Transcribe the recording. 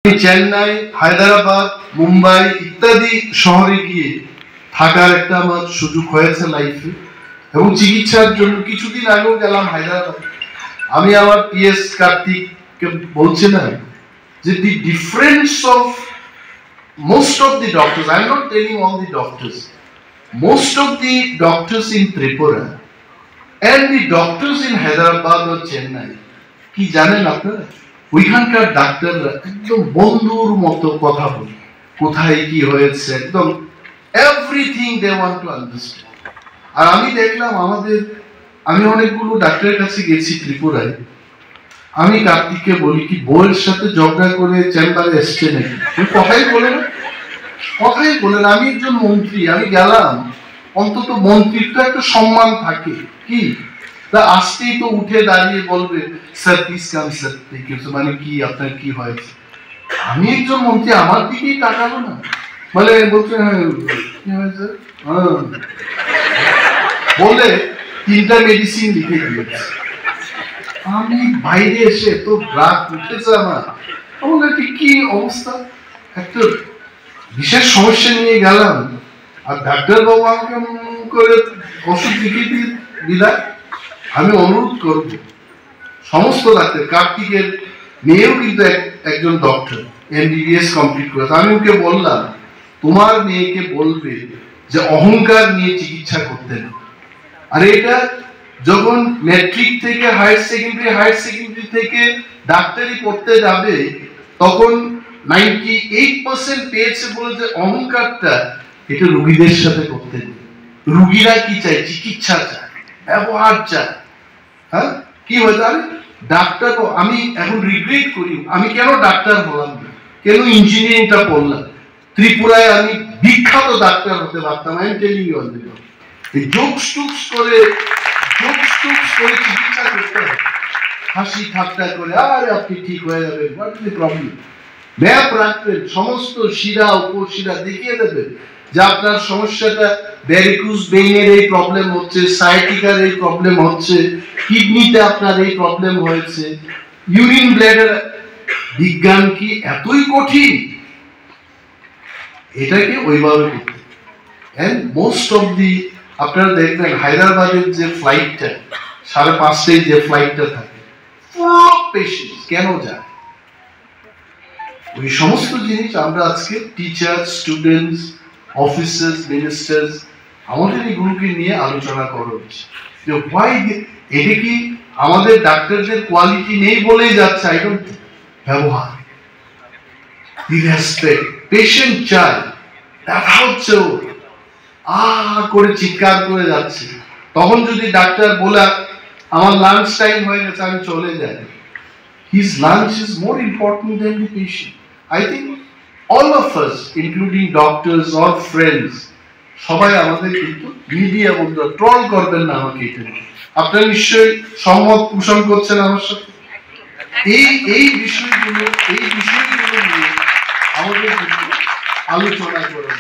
চেন্নাই, হায়দ্রাবাদ, মুম্বাই ইত্যাদি শহরে গিয়ে থাকার একটা আমার সুযোগ হয়েছে লাইফে, এবং চিকিৎসার জন্য কিছুদিন আগেও গেলাম হায়দ্রাবাদ। আমি আমার পিএস কার্তিককে বলছিলাম যে the difference of most of the doctors, I am not telling all the doctors, most of the doctors in Tripura and the doctors in Hyderabad or Chennai, কি জানেন আপনারা? ওইখানকার ডাক্তাররা একদম বন্ধুর মতো কথা বলে, কোথায় কি হয়েছে, একদম everything they want to understand. আর আমি দেখলাম আমি অনেকগুলো ডাক্তারের কাছে গেছি ত্রিপুরায়। আমি কার্তিককে বলি কি বউয়ের সাথে ঝগড়া করে চেম্বারে এসছে নাকি? কথাই বলে না। আমি একজন মন্ত্রী, আমি গেলাম, অন্তত মন্ত্রীর তো একটা সম্মান থাকে, কি তা আসতেই তো উঠে দাঁড়িয়ে বলবে স্যার প্লিজ কাম স্যার, মানে কি আপনার কি হয়েছে? আমি একজন মন্ত্রী, আমার দিকেই তাকালো না, মানে বলছে কি হয়েছে বলে 3টা মেডিসিন লিখে দিয়েছে। আমি বাইরে এসে তো রাগ উঠেছে আমার, কি অবস্থা, একটা বিশেষ সমস্যা নিয়ে গেলাম আর ডাক্তার বাবু আমাকে করে ওষুধ লিখে দিয়ে বিদায়। আমি অনুরোধ করব সমস্ত ডাক্তার, কার্তিকের মেয়েও কিন্তু একজন ডক্টর, এমবিবিএস কমপ্লিট করেছে। আমি ওকে বললাম তোমার মেয়েকে বলবে যে অহংকার নিয়ে চিকিৎসা করতে না। আর এটা যখন ম্যাট্রিক থেকে হায়ার সেকেন্ডারি থেকে ডাক্তারি পড়তে যাবে, তখন 98% পেয়েছে বলে যে অহংকারটা, এটা রোগীদের সাথে করতে নেই। রোগীরা কি চায়? চিকিৎসা চায়, ব্যবহার চায়। হ্যাঁ, কি হয়েছে? আমি ডাক্তার, আমি এখন রিগ্রেট করি আমি কেন ডাক্তার হলাম না, কেন ইঞ্জিনিয়ারিংটা পড়লাম। ত্রিপুরায় আমি বিখ্যাত ডাক্তার হতে পারতাম। আমি টেলিং ইউ অল এই জোকস করে চিকিৎসা করতে হবে, হাসি ঠাট্টা করে আরে আপনি ঠিক হয়ে যাবেন, what is the problem, map রাখবেন, সমস্ত শিরা উপশিরা দেখিয়ে দেবেন যে আপনার সমস্যাটা ভ্যারিকুজ ভেইনের এই প্রবলেম হচ্ছে, সায়াটিকার এই প্রবলেম হচ্ছে, কিডনিতে আপনার এই প্রবলেম হয়েছে, ইউরিন ব্লাডার। বিজ্ঞান কি এতই কঠিন? এটাকে ওইভাবে করতে। এন্ড মোস্ট অফ দি আপনারা দেখবেন হায়দ্রাবাদের যে ফ্লাইটটা 5:30 যে ফ্লাইটটা থাকে, ফুল অফ পেশেন্টস। কেন যায়? ওই সমস্ত জিনিস আমরা আজকে টিচার, স্টুডেন্টস, অফিসার্স, মিনিস্টার্স, আমাদের এইগুলোকে নিয়ে আলোচনা করা উচিত যে হোয়াই এটা কি আমাদের ডাক্তারদের কোয়ালিটি নেই বলেই যাচ্ছে? I don't think. ব্যবহার, রেসপেক্ট, পেশেন্ট চায়, দেখা হচ্ছে ও করে চিৎকার করে যাচ্ছে, তখন যদি ডাক্তার বলে আমার লাঞ্চ টাইম হয়ে গেছে আমি চলে যাই, his lunch is more important than the patient. I think all of us, including doctors or friends, সবাই আমাদের কিন্তু মিডিয়া বন্ধু ট্রল করবেন না আমাকে। এটা আপনারা নিশ্চয়ই সহমত পোষণ করছেন আমার সাথে। এই বিষয়গুলো নিয়ে আমাদের আলোচনা করা